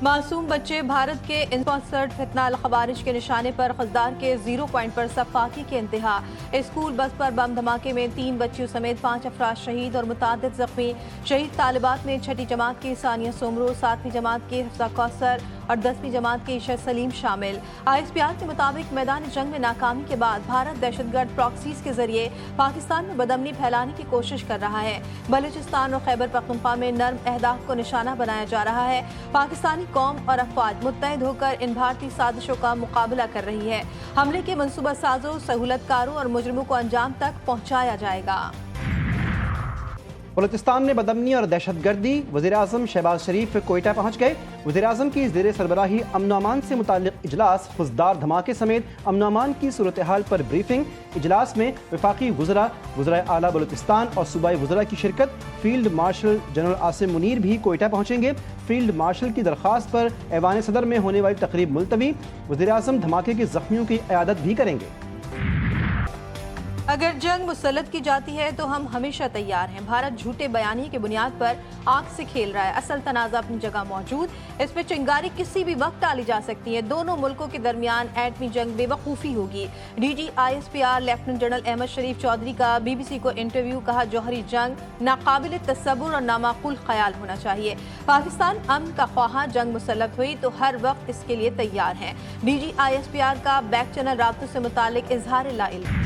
मासूम बच्चे भारत के स्पॉन्सर्ड फितना अल खवारिज के निशाने पर खजदार के 0 पॉइंट पर सफाकी के इंतहा। स्कूल बस पर बम धमाके में 3 बच्चियों समेत 5 अफराद शहीद और मुतादिद जख्मी। शहीद तालिबात में 6ठी जमात की सानिया सोमरो, 7वीं जमात की हिफ्जा कौसर और 10वीं जमात की इशा सलीम शामिल। ISPR के मुताबिक मैदान जंग में नाकामी के बाद भारत दहशतगर्द प्रॉक्सीज के जरिए पाकिस्तान में बदअमनी फैलाने की कोशिश कर रहा है। बलूचिस्तान और खैबर पख्तूनख्वा में नर्म अहदाफ को निशाना बनाया जा रहा है। पाकिस्तानी कौम और अफवाज मुत्तहिद होकर इन भारतीय साजिशों का मुकाबला कर रही है। हमले के मंसूबा साजों, सहूलतकारों और मुजरिमों को अंजाम तक पहुँचाया जाएगा। बलूचिस्तान में बदअमनी और दहशतगर्दी, वज़ीर-ए-आज़म शहबाज शरीफ कोयटा पहुँच गए। वज़ीर-ए-आज़म की ज़ेर सरबराही अमन अमान से मुताल्लिक़ इजलास, फुजदार धमाके समेत अमन अमान की सूरत हाल पर ब्रीफिंग। इजलास में वफाकी वज़राए आला बलूचिस्तान और सूबाई वज़रा की शिरकत। Field marshal general Asim Munir भी कोयटा पहुँचेंगे। फील्ड मार्शल की दरख्वास्त पर ऐवान सदर में होने वाली तकरीब मुलतवी। वज़ीर-ए-आज़म धमाके के ज़ख्मियों की इयादत भी करेंगे। अगर जंग मुसल्लत की जाती है तो हम हमेशा तैयार हैं। भारत झूठे बयानी की बुनियाद पर आग से खेल रहा है। असल तनाज़ा अपनी जगह मौजूद, इस पर चिंगारी किसी भी वक्त डाली जा सकती है। दोनों मुल्कों के दरमियान एटमी जंग बेवकूफ़ी होगी। DG ISPR lieutenant general Ahmed Sharif Chaudhry का BBC को इंटरव्यू। कहा, जौहरी जंग नाकाबिल तसव्वुर और नामाकुल ख्याल होना चाहिए। पाकिस्तान अमन का ख्वाह, जंग मुसल्लत हुई तो हर वक्त इसके लिए तैयार हैं। DG ISPR का बैक चैनल राब्तों से मुतालिक इजहार ला इल्म।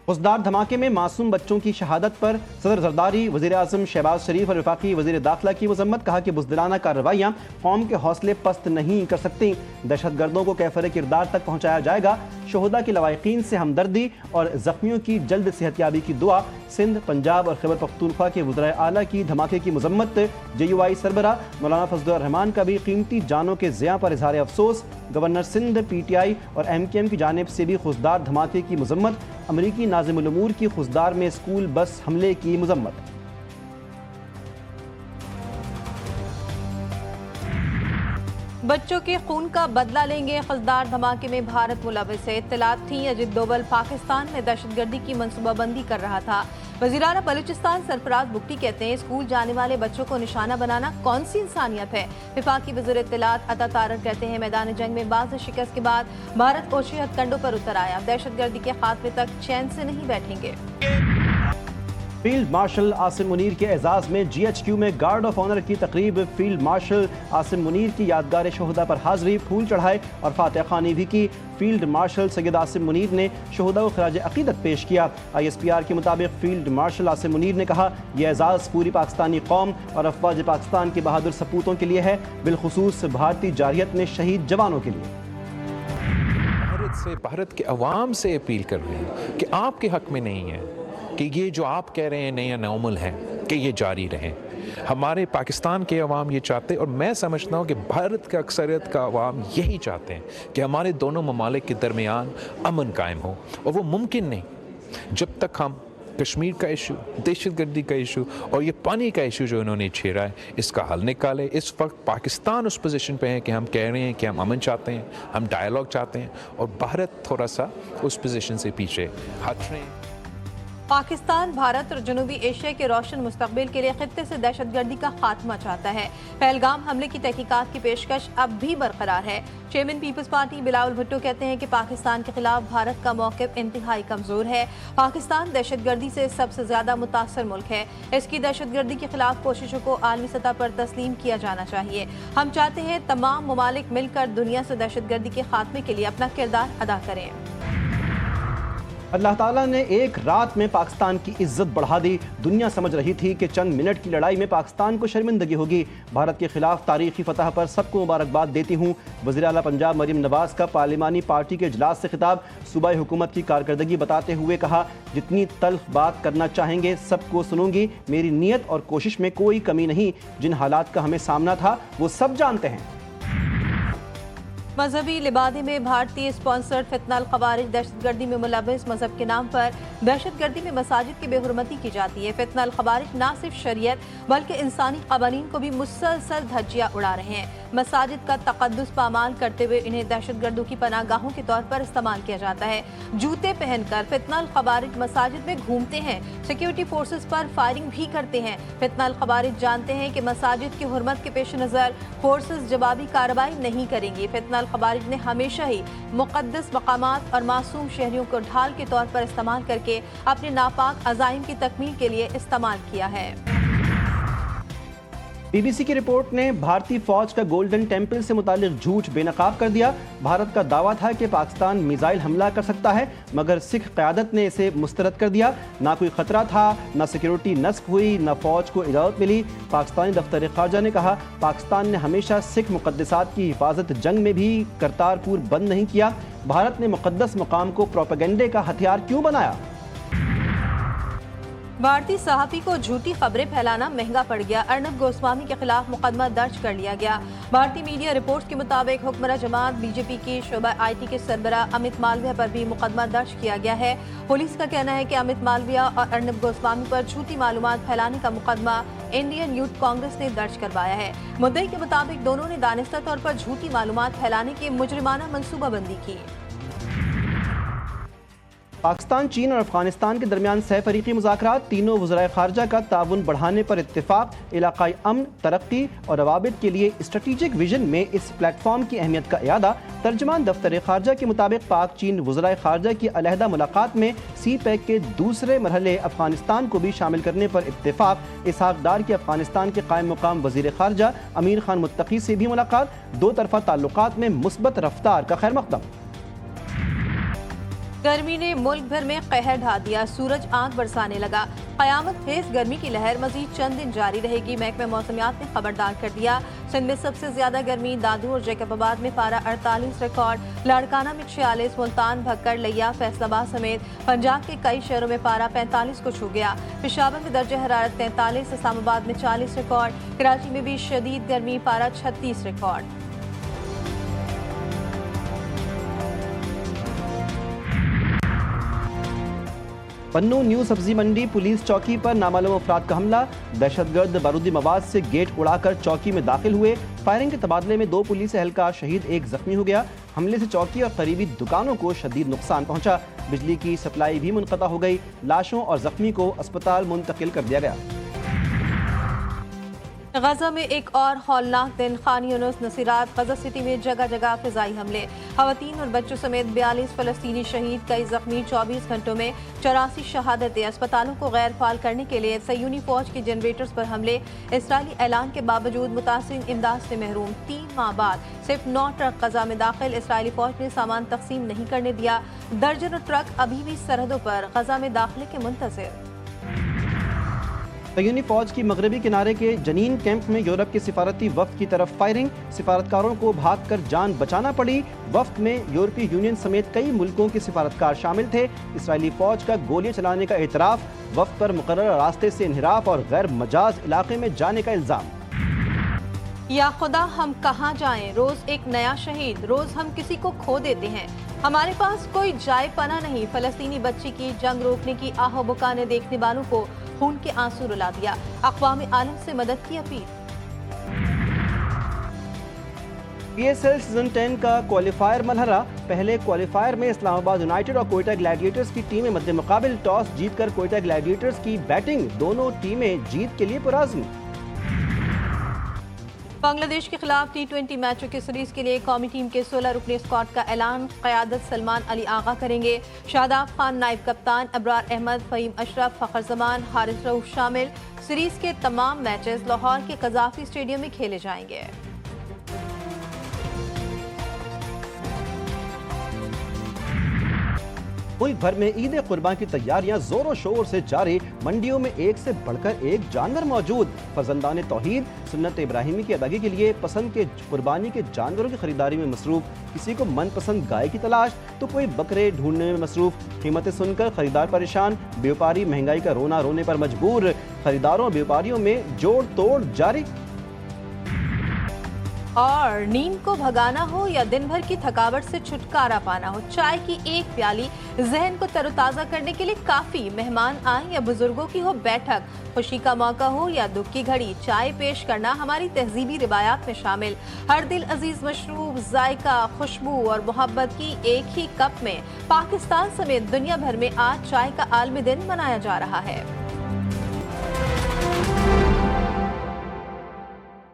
फुजदार धमाके में मासूम बच्चों की शहादत पर सदर जरदारी, वज़ीर-ए-आज़म शहबाज शरीफ और वफाकी वज़ीर दाखिला की मज़म्मत। कहा कि बुज़दिलाना कार्रवाइयाँ कौम के हौसले पस्त नहीं कर सकती। दहशतगर्दों को कैफर किरदार तक पहुँचाया जाएगा। शोहदा की लवाहिकीन से हमदर्दी और ज़ख्मियों की जल्द सेहतयाबी की दुआ। सिंध, पंजाब और खैबर पख्तूनख्वा के वज़राए आला की धमाके की मज़म्मत। JUI सरबरा मौलाना फजलुर रहमान का भी कीमती जानों के ज़िया पर इज़हार अफसोस। गवर्नर सिंध, PTI और MKM की जानिब से भी खुजदार धमाके की मज़म्मत। अमरीकी नाज़िमुल उमूर की खुजदार में स्कूल बस हमले की मज़म्मत। बच्चों के खून का बदला लेंगे, खुजदार धमाके में भारत मुलविस है। इत्तलात थी, अजित डोवल पाकिस्तान में दहशतगर्दी की मनसूबाबंदी कर रहा था। वज़ीर-ए-आला बलूचिस्तान सरफराज बुगटी कहते हैं, स्कूल जाने वाले बच्चों को निशाना बनाना कौन सी इंसानियत है। वफाकी वज़ीर इत्तलात अता तारक कहते हैं, मैदान जंग में बाज़ शिकस्त के बाद भारत ओछे हथकंडों पर उतर आया। दहशतगर्दी के खात्मे तक चैन से नहीं बैठेंगे। फील्ड मार्शल आसिम मुनीर के एजाज में GHQ में गार्ड ऑफ ऑनर की तकरीब। फील्ड मार्शल आसिम मुनीर की यादगार शोहदा पर हाजिरी, फूल चढ़ाए और फातिहा खानी भी की। फील्ड मार्शल सैयद आसिम मुनीर ने शोहदा को खराज अकीदत पेश किया। ISPR के मुताबिक फील्ड मार्शल आसिम मुनीर ने कहा, यह एजाज़ पूरी पाकिस्तानी कौम और अफवाज पाकिस्तान के बहादुर सपूतों के लिए है, बिलखुसूस भारतीय जारहियत में शहीद जवानों के लिए। भारत के अवाम से अपील कर रहे हैं कि आपके हक में नहीं है कि ये जो आप कह रहे हैं नया नॉर्मल है कि ये जारी रहे। हमारे पाकिस्तान के अवाम ये चाहते हैं और मैं समझता हूँ कि भारत का अक्सरियत का अवाम यही चाहते हैं कि हमारे दोनों ममालिक के दरमियान अमन कायम हो। और वो मुमकिन नहीं जब तक हम कश्मीर का इशू, दहशतगर्दी का इशू और ये पानी का इशू जो इन्होंने छेड़ा है, इसका हल निकाले। इस वक्त पाकिस्तान उस पोजीशन पे है कि हम कह रहे हैं कि हम अमन चाहते हैं, हम डायलॉग चाहते हैं और भारत थोड़ा सा उस पोजीशन से पीछे हट रहे हैं। पाकिस्तान भारत और जनूबी एशिया के रोशन मुस्तकबिल के लिए खित्ते से दहशतगर्दी का खात्मा चाहता है। पहलगाम हमले की तहकीकात की पेशकश अब भी बरकरार है। Chairman People's Party Bilawal Bhutto कहते हैं कि पाकिस्तान के खिलाफ भारत का मौक़िफ़ इंतहाई कमज़ोर है। पाकिस्तान दहशतगर्दी से सबसे ज़्यादा मुतासर मुल्क है। इसकी दहशतगर्दी के खिलाफ कोशिशों को आलमी सतह पर तस्लीम किया जाना चाहिए। हम चाहते हैं तमाम ममालिक मिलकर दुनिया से दहशतगर्दी के खात्मे के लिए अपना किरदार अदा करें। अल्लाह ताला ने एक रात में पाकिस्तान की इज्जत बढ़ा दी। दुनिया समझ रही थी कि चंद मिनट की लड़ाई में पाकिस्तान को शर्मिंदगी होगी। भारत के खिलाफ तारीखी फतह पर सबको मुबारकबाद देती हूँ। वज़ीर आला पंजाब मरीम नवाज का पार्लिमानी पार्टी के इजलास से खिताब। सूबाई हुकूमत की कारकर्दगी बताते हुए कहा, जितनी तल्ख बात करना चाहेंगे सबको सुनूंगी। मेरी नीयत और कोशिश में कोई कमी नहीं। जिन हालात का हमें सामना था वो सब जानते हैं। मजहबी लिबादे में भारतीय स्पॉन्सर्ड फितना अल खवारिज दहशतगर्दी में मुलविस। मजहब के नाम पर दहशतगर्दी में मसाजिद की बेहुरमती की जाती है। फितना अल खवारिज न सिर्फ शरीयत बल्कि इंसानी क़वानीन को भी मुसलसल धज्जियां उड़ा रहे हैं। मसाजिद का तकद्दुस पामाल करते हुए इन्हें दहशतगर्दों की पनाहगाहों के तौर पर इस्तेमाल किया जाता है। जूते पहनकर फितनल खवारिज मसाजिद में घूमते हैं, सिक्योरिटी फोर्सेस पर फायरिंग भी करते हैं। फितनल खवारिज जानते हैं कि मसाजिद की हुर्मत के पेश नज़र फोर्सेस जवाबी कार्रवाई नहीं करेंगी। फितनल खवारिज ने हमेशा ही मुक़द्दस मकामात और मासूम शहरियों को ढाल के तौर पर इस्तेमाल करके अपने नापाक अज़ाइम की तकमील के लिए इस्तेमाल किया है। BBC की रिपोर्ट ने भारतीय फौज का गोल्डन टेम्पल से मुतालिक झूठ बेनकाब कर दिया। भारत का दावा था कि पाकिस्तान मिसाइल हमला कर सकता है, मगर सिख क़यादत ने इसे मुस्तरद कर दिया। ना कोई खतरा था, ना सिक्योरिटी नस्ब हुई, ना फौज को इजाज़त मिली। पाकिस्तानी दफ्तर ख़ारजा ने कहा, पाकिस्तान ने हमेशा सिख मुक़द्दसात की हिफाजत जंग में भी करतारपुर बंद नहीं किया। भारत ने मुक़द्दस मकाम को प्रोपेगेंडे का हथियार क्यों बनाया? भारतीय सहाफ़ी को झूठी खबरें फैलाना महंगा पड़ गया। अर्नब गोस्वामी के खिलाफ मुकदमा दर्ज कर लिया गया। भारतीय मीडिया रिपोर्ट्स के मुताबिक हुक्मरां जमात बीजेपी की शोबा IT के सरबरा अमित मालविया पर भी मुकदमा दर्ज किया गया है। पुलिस का कहना है कि अमित मालविया और अर्नब गोस्वामी पर झूठी मालूमात फैलाने का मुकदमा इंडियन यूथ कांग्रेस ने दर्ज करवाया है। मुद्दई के मुताबिक दोनों ने दानिस्ता तौर पर झूठी मालूमात फैलाने की मुजरिमाना मनसूबाबंदी की। पाकिस्तान, चीन और अफगानिस्तान के दरमियान सह फरीकी मुज़ाकरात, तीनों वज़राए ख़ारजा का ताउन बढ़ाने पर इत्तेफाक, इलाक़ाई अमन, तरक्की और रवाबित के लिए स्ट्रेटेजिक विजन में इस प्लेटफॉर्म की अहमियत का इयादा। तर्जमान दफ्तर ख़ारजा के मुताबिक पाक चीन वज़राए ख़ारजा की अलहदा मुलाकात में CPEC के दूसरे मरहले अफगानिस्तान को भी शामिल करने पर इत्तेफाक। इसहाक डार की अफगानिस्तान के कायम मुकाम वज़ीर ख़ारजा अमीर खान मुत्तकी से भी मुलाकात, दो तरफ़ा ताल्लुकात में मुस्बत रफ्तार का खैर मक़दम। गर्मी ने मुल्क भर में कहर ढा दिया, सूरज आंख बरसाने लगा। क़यामत खेज गर्मी की लहर मजीद चंद दिन जारी रहेगी। महकमे मौसमियात ने खबरदार कर दिया। सिंध में सबसे ज्यादा गर्मी दादू और जैकबाबाद में पारा 48 रिकॉर्ड, लाड़काना में 46, मुल्तान, भक्कड़, लिया, फैसलाबाद समेत पंजाब के कई शहरों में पारा 45 को छू गया। पेशावर में दर्जे हरारत 43, इस्लामाबाद में 40 रिकॉर्ड, कराची में भी शदीद गर्मी, पारा 36 रिकॉर्ड। पन्नू न्यू सब्जी मंडी पुलिस चौकी पर नामालूम अफराद का हमला, दहशतगर्द बारूदी मवाद से गेट उड़ाकर चौकी में दाखिल हुए। फायरिंग के तबादले में 2 पुलिस एहलकार शहीद, 1 जख्मी हो गया। हमले से चौकी और करीबी दुकानों को शदीद नुकसान पहुंचा। बिजली की सप्लाई भी मुनक़ता हो गई। लाशों और जख्मी को अस्पताल मुंतकिल कर दिया गया। गजा में एक और हौलनाक दिन, खान यूनुस, नसीरात, गजा सिटी में जगह जगह फिजाई हमले, खवातीन और बच्चों समेत 42 फलस्तीनी शहीद, कई जख्मी। 24 घंटों में 84 शहादतें। अस्पतालों को गैर फाल करने के लिए सयूनी फौज के जनरेटर्स पर हमले। इसराइली ऐलान के बावजूद मुतासिरीन इमदाद से महरूम। 3 माह बाद सिर्फ 9 ट्रक गजा में दाखिल। इसराइली फौज ने सामान तकसीम नहीं करने दिया। दर्जनों ट्रक अभी भी सरहदों पर गजा में दाखिले के मुंतज़िर। सयूनी फौज की मगरबी किनारे के जनीन कैंप में यूरोप के सिफारती वफ्द की तरफ फायरिंग, सिफारतकारों को भागकर जान बचाना पड़ी। वफ्द में यूरोपीय यूनियन समेत कई मुल्कों के सिफारतकार शामिल थे। इसराइली फौज का गोलियां चलाने का एतराफ, वफ्द पर मुकर्रर रास्ते से इन्हिराफ और गैर मजाज इलाके में जाने का इल्जाम। या खुदा हम कहाँ जाएं, रोज एक नया शहीद, रोज हम किसी को खो देते हैं। हमारे पास कोई जाए पना नहीं। फलस्तीनी बच्ची की जंग रोकने की आहो बुका ने देखने वालों को खून के आंसू रुला दिया। अक़वाम आलम से मदद की अपील। PSL सीजन 10 का क्वालिफायर मरहला, पहले क्वालिफायर में इस्लामाबाद यूनाइटेड और कोयटा ग्लैडिएटर्स की टीमें मद्दे मुकाबिल। टॉस जीतकर कोयटा ग्लैडिएटर्स की बैटिंग, दोनों टीमें जीत के लिए पुरअज़्म। बांग्लादेश के खिलाफ T20 मैचों की सीरीज के लिए कौमी टीम के 16 रुकनी स्क्वाड का ऐलान। क़यादत सलमान अली आगा करेंगे। शादाब खान नायब कप्तान, अबरार अहमद, फ़हीम अशरफ, फ़खर जमान, हारिस रऊफ शामिल। सीरीज के तमाम मैचेस लाहौर के कज़ाफ़ी स्टेडियम में खेले जाएंगे। मुल्क भर में ईद कुर्बान की तैयारियां जोरों शोर से जारी। मंडियों में एक से बढ़कर एक जानवर मौजूद। फर्जंदान तौहीद सुन्नत इब्राहिमी की अदायगी के लिए पसंद के कुर्बानी के जानवरों की खरीदारी में मसरूफ। किसी को मनपसंद गाय की तलाश तो कोई बकरे ढूंढने में मसरूफ। कीमतें सुनकर खरीदार परेशान, व्यापारी महंगाई का रोना रोने पर मजबूर। खरीदारों और व्यापारियों में जोड़ तोड़ जारी। اور नींद को भगाना हो या दिन भर की थकावट से छुटकारा पाना हो, चाय की एक प्याली जहन को तरोताज़ा करने के लिए काफ़ी। मेहमान आए या बुजुर्गों की हो बैठक, खुशी का मौका हो या दुख की घड़ी, चाय पेश करना हमारी तहजीबी रिवायात में शामिल। हर दिल अजीज मशरूब, जायका, खुशबू और मोहब्बत की एक ही कप में पाकिस्तान समेत दुनिया भर में आज चाय का आलमी दिन मनाया जा रहा है।